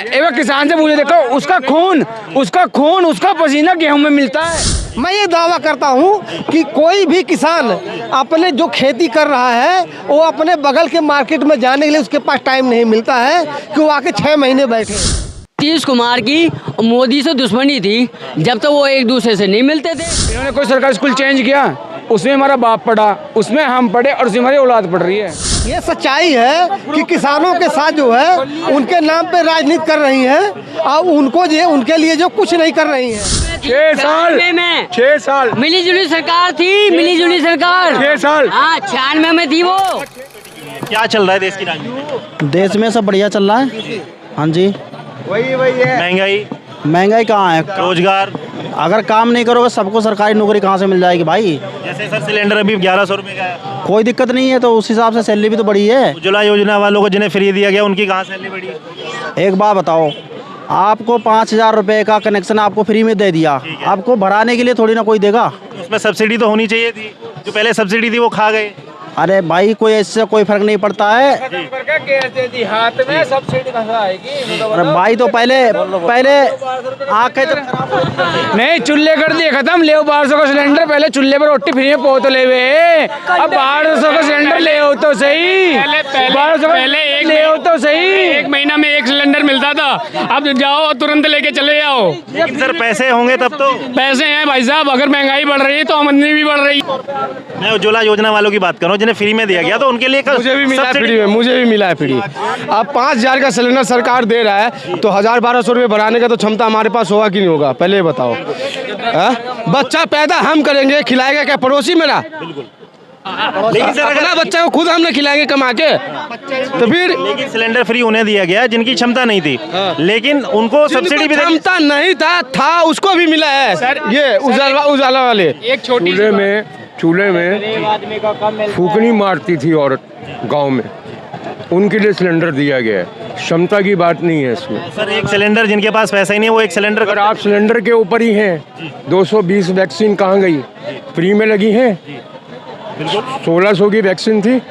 एक किसान से मुझे देखो, उसका खून उसका पसीना गेहूं में मिलता है। मैं ये दावा करता हूँ कि कोई भी किसान अपने जो खेती कर रहा है वो अपने बगल के मार्केट में जाने के लिए उसके पास टाइम नहीं मिलता है कि वो आके 6 महीने बैठे। नीतीश कुमार की मोदी से दुश्मनी थी जब तक वो एक दूसरे से नहीं मिलते थे। इन्होंने कोई सरकारी स्कूल चेंज किया, उसमें हमारा बाप पढ़ा, उसमें हम पढ़े और उसमें हमारी औलाद पढ़ रही है। ये सच्चाई है कि किसानों के साथ जो है उनके नाम पे राजनीति कर रही है और उनके लिए जो कुछ नहीं कर रही है। 6 साल मिली जुली सरकार थी, मिली जुली सरकार 6 साल। हाँ 96 में थी वो। क्या चल रहा है देश की राजनीति? देश में सब बढ़िया चल रहा है। हाँ जी। वही है। महंगाई कहाँ है? रोजगार, अगर काम नहीं करोगे सबको सरकारी नौकरी कहाँ से मिल जाएगी भाई? जैसे सर सिलेंडर अभी 1100 रुपए का है। कोई दिक्कत नहीं है, तो उस हिसाब से सैलरी भी तो बढ़ी है। उज्ज्वला योजना वालों को जिन्हें फ्री दिया गया उनकी कहाँ सैलरी बढ़ी है? एक बात बताओ, आपको 5,000 रुपये का कनेक्शन आपको फ्री में दे दिया, आपको भराने के लिए थोड़ी ना कोई देगा। उसमें सब्सिडी तो होनी चाहिए थी, जो पहले सब्सिडी थी वो खा गए। अरे भाई कोई इससे कोई फर्क नहीं पड़ता है। हाथ में सब्सिडी आएगी। अरे भाई तो पहले आके नहीं, चूल्हे कर दिए खत्म। ले 1200 का सिलेंडर, पहले चूल्हे पर रोटी फ्री में पोत ले वे। अब 1200 का सिलेंडर ले हो तो सही, 1200 पहले एक ले हो तो सही। एक महीना में एक सिलेंडर मिलता था, अब जाओ तुरंत लेके चले जाओ। लेकिन सर पैसे होंगे तब तो। पैसे हैं भाई साहब, अगर महंगाई बढ़ रही है तो आमदनी भी बढ़ रही है। मैं उज्ज्वला योजना वालों की बात कर रहा हूँ, जिन्हें फ्री में दिया गया तो उनके लिए मुझे भी मिला है फ्री में, मुझे भी मिला है फ्री। अब 5,000 का सिलेंडर सरकार दे रहा है तो 1,000-1,200 रुपये बढ़ाने का तो क्षमता हमारे पास होगा कि नहीं होगा? पहले बताओ। बच्चा पैदा हम करेंगे, खिलाएगा क्या पड़ोसी मेरा? लेकिन सर अपना बच्चा को खुद हमने खिलाएंगे कमा के, तो फिर। लेकिन सिलेंडर फ्री उन्हें दिया गया जिनकी क्षमता नहीं थी, लेकिन उनको सब्सिडी भी क्षमता नहीं था उसको भी मिला है सर। ये उजाला वाले एक छोटी चूल्हे में फूकनी मारती थी औरत गांव में, उनके लिए सिलेंडर दिया गया है। क्षमता की बात नहीं है इसमें। सर एक सिलेंडर जिनके पास पैसा ही नहीं है वो एक सिलेंडर। अगर आप सिलेंडर के ऊपर ही हैं, 220 वैक्सीन कहाँ गई? फ्री में लगी है। 1600 की वैक्सीन थी,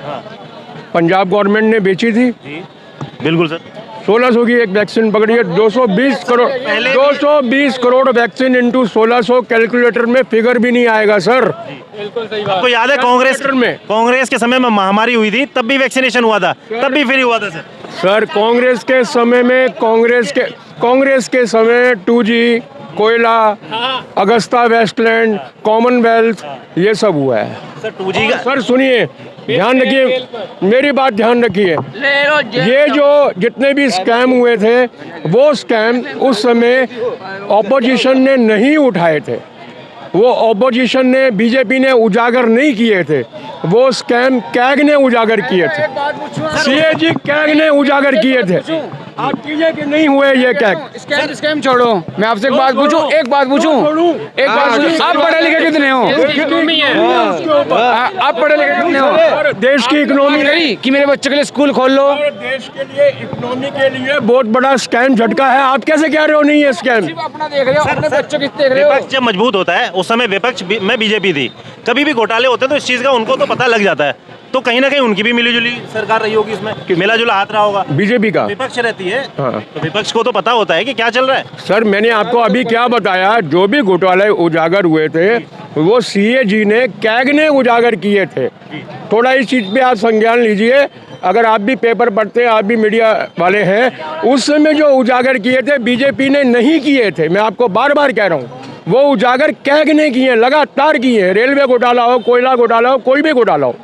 पंजाब गवर्नमेंट ने बेची थी। बिल्कुल सर, 1600 की एक वैक्सीन पकड़ी है। 220 करोड़ वैक्सीन इंटू 1600, कैलकुलेटर में फिगर भी नहीं आएगा सर। आपको याद है कांग्रेस के समय में महामारी हुई थी, तब भी वैक्सीनेशन हुआ था, तब भी फ्री हुआ था सर। सर कांग्रेस के समय में कांग्रेस के समय 2G, कोयला, अगस्ता वेस्टलैंड, कॉमनवेल्थ, ये सब हुआ है सर। 2G का सर सुनिए, ध्यान रखिए, मेरी बात ध्यान रखिए। ये जो जितने भी स्कैम हुए थे वो स्कैम उस समय ऑपोजिशन ने नहीं उठाए थे, वो ऑपोजिशन ने, बीजेपी ने उजागर नहीं किए थे, वो स्कैम कैग ने उजागर किए थे। CAG कैग ने उजागर किए थे। आप कीजिए कि नहीं हुए ये कैग? स्कैम छोड़ो, मैं आपसे एक बात पूछूं। आप पढ़े लिखे कितने हो? आप पढ़े लिखे कितने हो? देश की इकोनॉमी नहीं कि मेरे बच्चे के लिए स्कूल खोल लो। देश के लिए, इकोनॉमी के लिए बहुत बड़ा स्कैम झटका है। आप कैसे कह रहे हो नहीं है स्कैम? अपना देख रहे हो, अपने बच्चों की देख रहे हो। विपक्ष जब मजबूत होता है, उस समय विपक्ष में बीजेपी थी, कभी भी घोटाले होते तो इस चीज का उनको तो पता लग जाता है, तो कहीं ना कहीं उनकी भी मिलीजुली सरकार रही होगी, इसमें मिला जुला हाथ रहा होगा। बीजेपी का विपक्ष रहती है, हाँ। तो विपक्ष को तो पता होता है कि क्या चल रहा है। सर मैंने आपको अभी क्या बताया, जो भी घोटाले उजागर हुए थे वो CAG ने, कैग ने उजागर किए थे। थोड़ा इस चीज पे आप संज्ञान लीजिए। अगर आप भी पेपर पढ़ते हैं, आप भी मीडिया वाले हैं, उस समय जो उजागर किए थे बीजेपी ने नहीं किए थे। मैं आपको बार बार कह रहा हूँ, वो उजागर कैग ने किए, लगातार किए। रेलवे घोटाला हो, कोयला घोटाला हो, कोई भी घोटाला हो,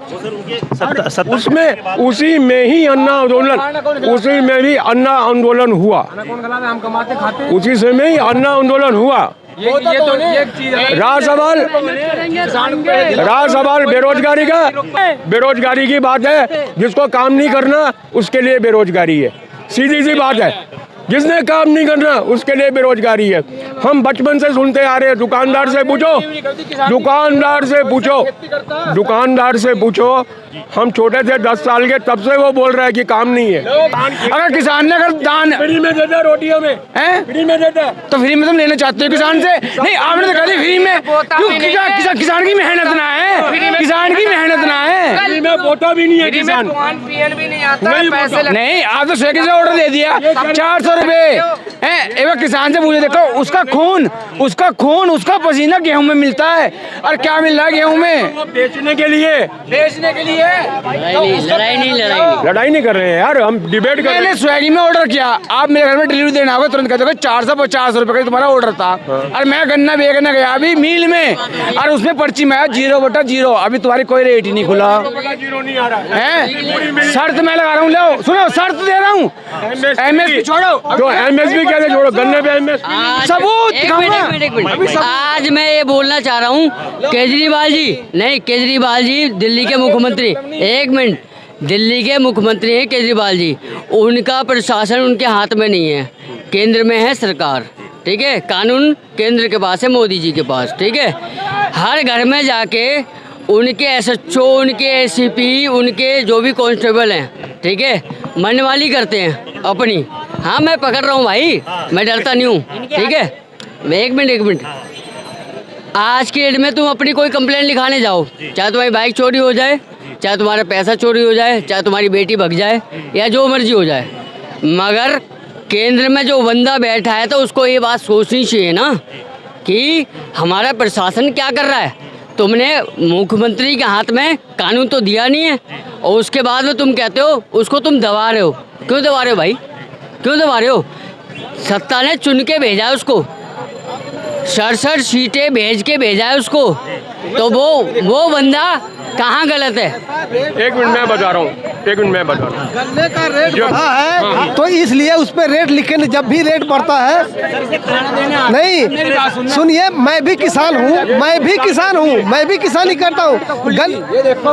उसमें उसी में ही अन्ना आंदोलन हुआ, उसी समय ही अन्ना आंदोलन हुआ। रहा सवाल बेरोजगारी की बात है। जिसको काम नहीं करना उसके लिए बेरोजगारी है, सीधी सी बात है। जिसने काम नहीं करना उसके लिए बेरोजगारी है। हम बचपन से सुनते आ रहे हैं। दुकानदार से पूछो, दुकानदार से पूछो, दुकानदार से पूछो। हम छोटे थे 10 साल के, तब से वो बोल रहा है कि काम नहीं है। अगर किसान ने अगर दान फ्री में देता रोटियों में, हैं फ्री में देता। तो फ्री में तुम लेना चाहते हो किसान से? नहीं, आपने तो कहा था फ्री में। क्यों? किसान की मेहनत ना है, किसान की मेहनत ना है। फ्री में बोता भी नहीं है किसान। नहीं, आप तो स्विगी से ऑर्डर दे दिया 400 रुपए। एक बार किसान से पूछे, देखो उसका खून उसका पसीना गेहूं में मिलता है। और क्या मिल रहा है गेहूं में? बेचने के लिए, बेचने के लिए। लड़ाई नहीं कर रहे हैं यार, हम डिबेट कर रहे मैंने हैं। स्विगी में ऑर्डर किया, आप मेरे घर में डिलीवरी देना होगा, तुरंत कहते हो 450 रुपए का तुम्हारा ऑर्डर था। और मैं गन्ना बेचने गया अभी मील में, और उसमें पर्ची में 0/0। अभी तुम्हारी कोई रेट ही नहीं खुला जीरो नहीं आ रहा है। शर्त मैं लगा रहा हूँ, लो सुनो, शर्त दे रहा हूँ। एमएसपी छोड़ो, तो एमएसपी कैसे छोड़ो? गन्ने पे एमएसपी सबूत एक मिनट। आज मैं ये बोलना चाह रहा हूँ, केजरीवाल जी दिल्ली के मुख्यमंत्री, एक मिनट, दिल्ली के मुख्यमंत्री हैं केजरीवाल जी। उनका प्रशासन उनके हाथ में नहीं है, केंद्र में है सरकार, ठीक है। कानून केंद्र के पास है, मोदी जी के पास, ठीक है। हर घर में जाके उनके एसएचओ, उनके एसीपी, उनके जो भी कांस्टेबल हैं, ठीक है, मनमानी करते हैं अपनी। हाँ, मैं पकड़ रहा हूँ भाई, मैं डरता नहीं हूँ, ठीक है। एक मिनट, आज के डेट में तुम अपनी कोई कंप्लेंट लिखाने जाओ, चाहे तुम्हारी बाइक चोरी हो जाए, चाहे तुम्हारा पैसा चोरी हो जाए, चाहे तुम्हारी बेटी भग जाए, या जो मर्जी हो जाए, मगर केंद्र में जो बंदा बैठा है तो उसको ये बात सोचनी चाहिए ना कि हमारा प्रशासन क्या कर रहा है। तुमने मुख्यमंत्री के हाथ में कानून तो दिया नहीं है, और उसके बाद में तुम कहते हो उसको तुम दबा रहे हो। क्यों दबा रहे हो भाई, क्यों दबा रहे हो? सत्ता ने चुन के भेजा है उसको, 67 सीटें भेज के भेजा है उसको, तो वो बंदा कहाँ गलत है? एक मिनट मैं बता रहा हूँ, गन्ने का रेट बढ़ा है तो इसलिए उस पर रेट लिखे, जब भी रेट बढ़ता है। नहीं सुनिए, मैं भी किसान हूँ, मैं भी किसानी करता हूँ।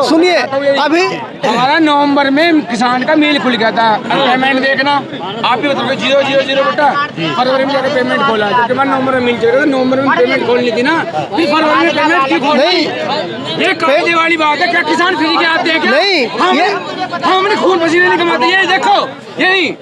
सुनिए, अभी हमारा नवंबर में किसान का मेल खुल गया था। पेमेंट देखना, आप भी बताओगे 000 बेटा, फरवरी में जाकर पेमेंट खोला, जबकि हमारा नवंबर में मिल जाएगा। नवंबर में पेमेंट खोलनी थी ना, फिर फरवरी में पेमेंट क्यों खोल? नहीं, ये कायदे वाली बात है। क्या किसान फ्री के आते हैं क्या? नहीं, हम अपने खून पसीने नहीं कमाते। ये देखो, यही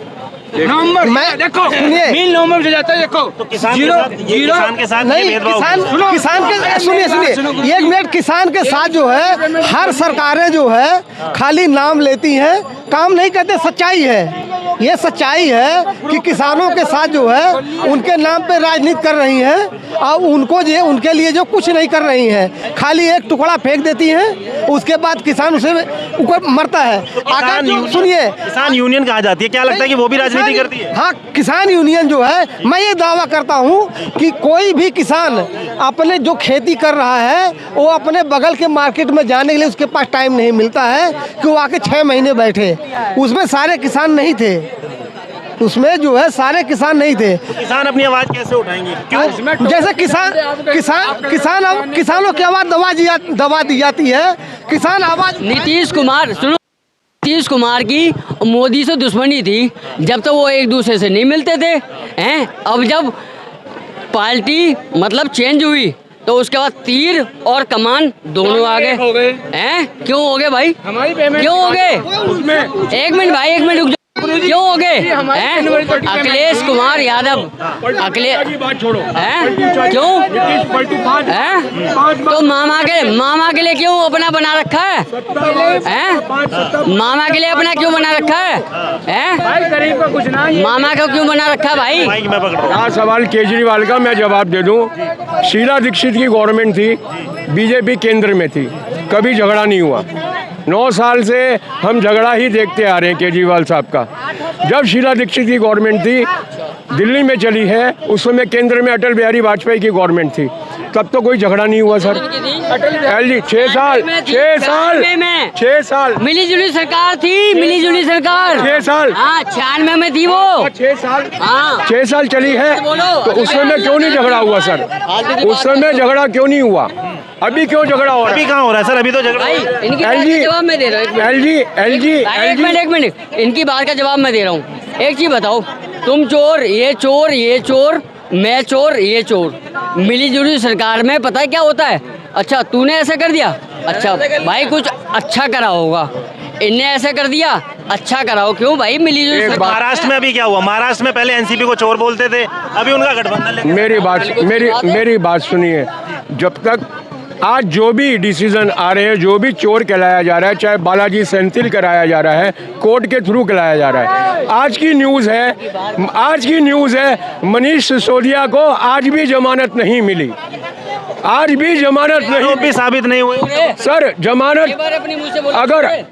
नवंबर मैं देखो, सुनिए, मिल नवंबर में जाता है। देखो तो किसान के साथ नहीं, ये भेदभाव किसान के सुनिए, एक मिनट, किसान के साथ जो है हर सरकारें जो है खाली नाम लेती हैं, काम नहीं करते। सच्चाई है, ये सच्चाई है कि किसानों के साथ जो है उनके नाम पे राजनीति कर रही हैं, और उनके लिए जो कुछ नहीं कर रही हैं, खाली एक टुकड़ा फेंक देती हैं, उसके बाद किसान उसे ऊपर मरता है। आकर सुनिए, किसान यूनियन कहा जाती है, क्या लगता है कि वो भी राजनीति करती है? हाँ, किसान यूनियन जो है, मैं ये दावा करता हूँ कि कोई भी किसान अपने जो खेती कर रहा है वो अपने बगल के मार्केट में जाने के लिए उसके पास टाइम नहीं मिलता है कि वो आके 6 महीने बैठे। उसमें सारे किसान नहीं थे, उसमें जो है सारे किसान नहीं थे। तो किसान अपनी आवाज कैसे उठाएंगे? क्यों? जैसे किसानों की आवाज दबा दी जाती है। किसान आवाज नीतीश कुमार, सुनो, नीतीश कुमार की मोदी से दुश्मनी थी जब तो वो एक दूसरे से नहीं मिलते थे, हैं। अब जब पार्टी मतलब चेंज हुई तो उसके बाद तीर और कमान दोनों आ गए, हैं। क्यों हो गए भाई, हमारी पेमेंट क्यों हो गए? एक मिनट भाई, एक मिनट रुक जाओ। क्यों हो गए? अखिलेश कुमार यादव, की बात छोड़ो, क्यों? तो मामा के लिए क्यों अपना बना रखा है? मामा के लिए अपना क्यों बना रखा है? भाई गरीब का कुछ ना, मामा का क्यों बना रखा है भाई? माइक मैं पकड़ रहा हूं। यहाँ सवाल केजरीवाल का मैं जवाब दे दूं। शीला दीक्षित की गवर्नमेंट थी, बीजेपी केंद्र में थी, कभी झगड़ा नहीं हुआ। 9 साल से हम झगड़ा ही देखते आ रहे हैं केजरीवाल साहब का। जब शीला दीक्षित की गवर्नमेंट थी, दिल्ली में चली है, उस समय केंद्र में अटल बिहारी वाजपेयी की गवर्नमेंट थी, तब तो कोई झगड़ा नहीं हुआ सर। एलजी 6 साल मिली जुली सरकार थी, मिली जुली सरकार 6 साल, हाँ, 96 में थी वो। 6 साल, हाँ, 6 साल चली है, तो उस समय क्यों नहीं झगड़ा हुआ सर? उस समय झगड़ा क्यों नहीं हुआ? अभी क्यों झगड़ा हो रहा है? अभी कहाँ हो रहा है सर? अभी तो झगड़ा भाई इनकी बात का जवाब मैं दे रहा हूँ। एक मिनट, इनकी बात का जवाब मैं दे रहा हूँ। एक चीज बताओ, तुम चोर, ये चोर, ये चोर, मैं चोर ये चोर, मिली जुली सरकार में पता है क्या होता है। अच्छा तूने ऐसा कर दिया, अच्छा भाई कुछ अच्छा करा होगा, इनने ऐसा कर दिया, अच्छा कराओ। क्यों भाई मिली जुली सरकार। महाराष्ट्र में अभी क्या हुआ? महाराष्ट्र में पहले एनसीपी को चोर बोलते थे, अभी उनका गठबंधन लेके मेरी बात सुनिए। जब तक आज जो भी डिसीजन आ रहे हैं, जो भी चोर कहलाया जा रहा है, चाहे बालाजी सेंथिल कराया जा रहा है, कोर्ट के थ्रू कराया जा रहा है। आज की न्यूज़ है मनीष सिसोदिया को आज भी जमानत नहीं मिली, आज भी जमानत नहीं भी साबित नहीं हुए सर। जमानत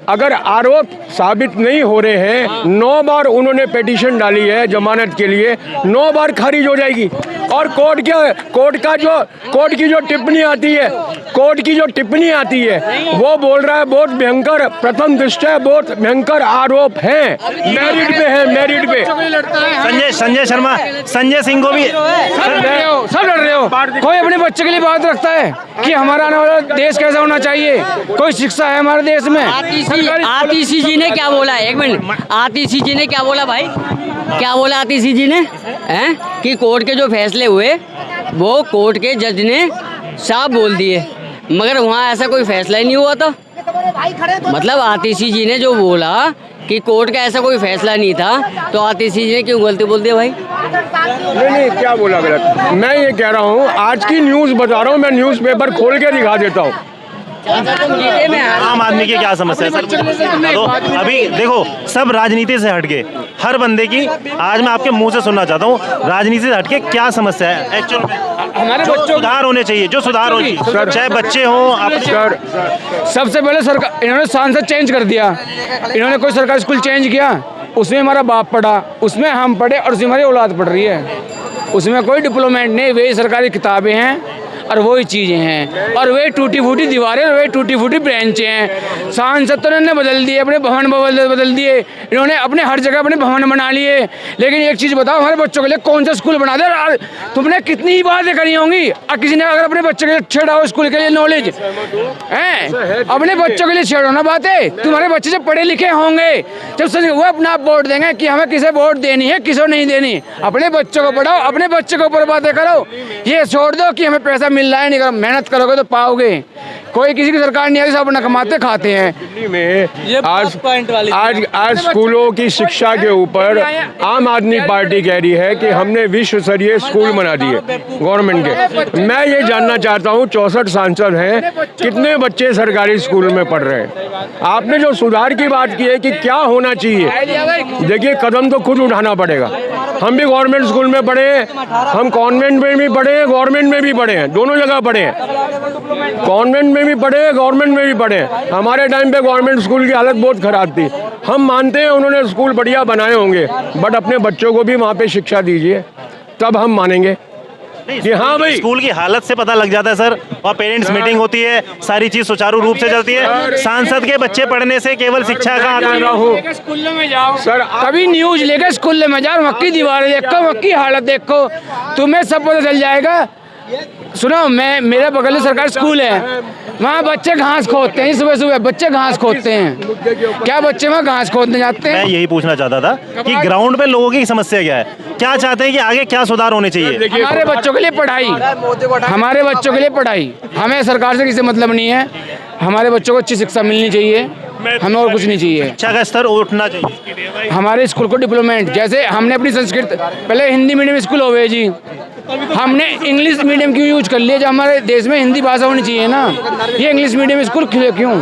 अगर आरोप साबित नहीं हो रहे हैं, 9 बार उन्होंने पिटीशन डाली है जमानत के लिए, 9 बार खारिज हो जाएगी। और कोर्ट की जो टिप्पणी आती है, वो बोल रहा है बहुत भयंकर, प्रथम दृष्टया बहुत भयंकर आरोप है, मेरिट पे। संजय शर्मा, संजय सिंह को भी सब लड़ रहे हो। कोई अपने बच्चे के लिए बात रखता है कि हमारा आने वाला देश कैसा होना चाहिए, कोई शिक्षा है हमारे देश में। आतिशी जी ने क्या बोला, एक मिनट, आतिशी जी ने क्या बोला भाई, क्या बोला आतिशी जी ने, हैं कि कोर्ट के जो फैसले हुए वो कोर्ट के जज ने साफ बोल दिए, मगर वहाँ ऐसा कोई फैसला ही नहीं हुआ था। मतलब आतिशी जी ने जो बोला कि कोर्ट का ऐसा कोई फैसला नहीं था, तो आतिशी जी ने क्यों गलती बोल दिया भाई? नहीं, क्या बोला गलत? मैं ये कह रहा हूँ, आज की न्यूज़ बता रहा हूँ, मैं न्यूज़पेपर खोल के दिखा देता हूँ। आम आदमी की क्या समस्या है सर? तो अभी देखो, सब राजनीति से हटके हर बंदे की, आज मैं आपके मुंह से सुनना चाहता हूँ, राजनीति से हटके क्या समस्या है एक्चुअल में? हमारे जो सुधार होने चाहिए, जो सुधार होने चाहिए, चाहे बच्चे हों। सर सबसे पहले सरकार, इन्होंने सांसद चेंज कर दिया, इन्होंने कोई सरकारी स्कूल चेंज किया, उसमें हमारा बाप पढ़ा, उसमें हम पढ़े और उसमें हमारी औलाद पढ़ रही है, उसमें कोई डिप्लोमेट नहीं, वही सरकारी किताबें हैं और वही चीज़ें हैं, और वही टूटी फूटी दीवारें, वही टूटी फूटी ब्रांचें हैं। सांसद तो इन्होंने बदल दिए, अपने भवन बदल दिए, इन्होंने अपने हर जगह अपने भवन बना लिए। लेकिन एक चीज़ बताओ, हमारे बच्चों के लिए कौन सा स्कूल बना दे? तुमने कितनी बातें करी होंगी, और किसी ने अगर अपने बच्चे के लिए छेड़ा स्कूल के लिए नॉलेज है, अपने बच्चों के लिए छेड़ो ना बातें। तुम्हारे बच्चे जब पढ़े लिखे होंगे, जब वो अपना वोट देंगे कि हमें किसे वोट देनी है, किसे नहीं देनी, अपने बच्चों को पढ़ाओ, अपने बच्चे के ऊपर बातें करो। ये छोड़ दो कि हमें पैसा मिल रहा है, नहीं करो, मेहनत करोगे तो पाओगे। कोई किसी की सरकार नहीं आई, सब अपना कमाते खाते हैं। दिल्ली में आज स्कूलों की शिक्षा के ऊपर आम आदमी पार्टी कह रही है कि हमने विश्व स्तरीय स्कूल बना दिए गवर्नमेंट के। मैं ये जानना चाहता हूँ, 64 सांसद हैं, कितने बच्चे सरकारी स्कूल में पढ़ रहे हैं? आपने जो सुधार की बात की है कि क्या होना चाहिए, देखिए कदम तो खुद उठाना पड़ेगा। हम भी गवर्नमेंट स्कूल में पढ़े हैं, हम कॉन्वेंट में भी पढ़े हैं, गवर्नमेंट में भी पढ़े हैं, दोनों जगह पढ़े हैं, कॉन्वेंट में भी पढ़े हैं, गवर्नमेंट में भी पढ़े हैं। हमारे टाइम पे गवर्नमेंट स्कूल की हालत बहुत ख़राब थी। हम मानते हैं उन्होंने स्कूल बढ़िया बनाए होंगे, बट अपने बच्चों को भी वहाँ पे शिक्षा दीजिए, तब हम मानेंगे कि हाँ भाई। स्कूल की हालत से पता लग जाता है सर, और पेरेंट्स मीटिंग होती है, सारी चीज सुचारू रूप से चलती है। सांसद के बच्चे पढ़ने से केवल शिक्षा का स्कूल में जाओ सर, कभी न्यूज लेकर स्कूल में जाओ, मक्की दीवारें देखो, मक्की हालत देखो, तुम्हें सब पता चल जाएगा। सुनो, मेरे बगल में सरकारी स्कूल है, वहाँ बच्चे घास खोदते हैं, सुबह सुबह बच्चे घास खोदते हैं। क्या बच्चे वहाँ घास खोदने जाते हैं? मैं यही पूछना चाहता था कि ग्राउंड पे लोगों की समस्या क्या है, क्या चाहते हैं कि आगे क्या सुधार होने चाहिए? हमारे बच्चों के लिए पढ़ाई, हमारे बच्चों के लिए पढ़ाई, हमें सरकार से किसी मतलब नहीं है, हमारे बच्चों को अच्छी शिक्षा मिलनी चाहिए, हमें और कुछ नहीं चाहिए। शिक्षा का स्तर उठना चाहिए। हमारे स्कूल को डिप्लोमेट, जैसे हमने अपनी संस्कृत, पहले हिंदी मीडियम स्कूल हो गए जी, हमने इंग्लिश मीडियम क्यों यूज कर लिया? जब हमारे देश में हिंदी भाषा होनी चाहिए ना, ये इंग्लिश मीडियम स्कूल क्यों?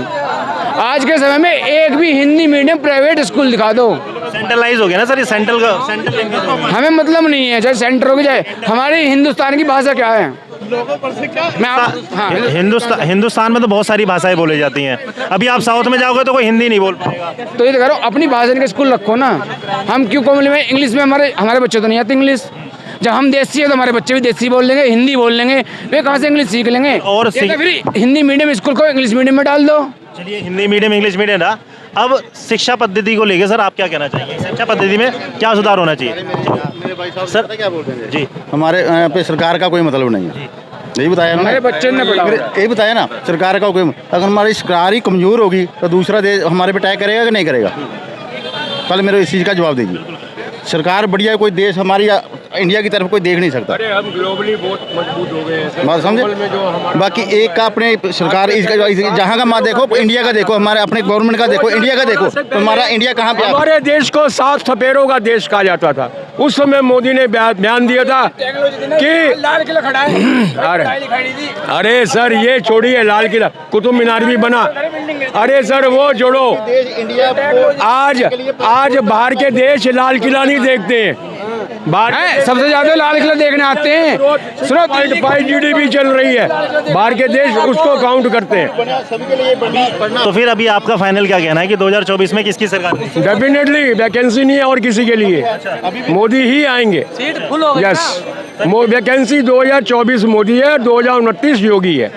आज के समय में एक भी हिंदी मीडियम प्राइवेट स्कूल दिखा दो। सेंट्रलाइज हो गया ना सर, ये सेंट्रल हमें मतलब नहीं है, चाहे सेंटर हो जाए, हमारे हिंदुस्तान की भाषा क्या है? हिंदुस्तान में तो बहुत सारी भाषाएं बोली जाती हैं। अभी आप साउथ में जाओगे तो कोई हिंदी नहीं बोल पाएगा। तो ये करो, अपनी भाषा के स्कूल रखो ना। हम क्यों कॉमन में इंग्लिश में, हमारे बच्चे तो नहीं आते इंग्लिश। जब हम देसी है तो हमारे बच्चे भी देसी बोल लेंगे, हिंदी बोल लेंगे, वे कहाँ से इंग्लिश सीख लेंगे? और फिर हिंदी मीडियम स्कूल को इंग्लिश मीडियम में डाल दो। चलिए, हिंदी मीडियम इंग्लिश मीडियम ना। अब शिक्षा पद्धति को लेकर सर आप क्या कहना चाहेंगे? शिक्षा पद्धति में क्या सुधार होना चाहिए? मेरे भाई साहब सर क्या बोलते हैं जी, हमारे यहाँ पे सरकार का कोई मतलब नहीं है, यही बताया ना, हमारे बच्चे ने यही बताया ना, सरकार का कोई, अगर हमारी सरकार ही कमज़ोर होगी तो दूसरा देश हमारे पे अटैक करेगा कि नहीं करेगा? पहले मेरे इस चीज़ का जवाब दीजिए। सरकार बढ़िया, कोई देश हमारी इंडिया की तरफ कोई देख नहीं सकता। अरे हम ग्लोबली बहुत मजबूत हो गए हैं बात समझे? में जो हमारा बाकी एक का अपने सरकार जहाँ का माँ देखो, इंडिया का देखो, हमारे अपने गवर्नमेंट का देखो, इंडिया का देखो, तो हमारा इंडिया कहाँ पे? हमारे देश को 7 सपेरों का देश कहा जाता था। उस समय मोदी ने बयान दिया था कि लाल किला खड़ा है। अरे सर ये छोड़िए, लाल किला, कुतुब मीनार भी बना। अरे सर वो जोड़ो, आज बाहर के देश लाल किला नहीं देखते हैं, बाहर सबसे ज्यादा लाल किला देखने आते हैं। 0.5 GDP चल रही है, बाहर के देश उसको काउंट करते हैं। तो फिर अभी आपका फाइनल क्या कहना है कि 2024 में किसकी सरकार? डेफिनेटली वैकेंसी नहीं है और किसी के लिए, मोदी ही आएंगे। यस, वैकेंसी 2024 मोदी है, 2029 योगी है।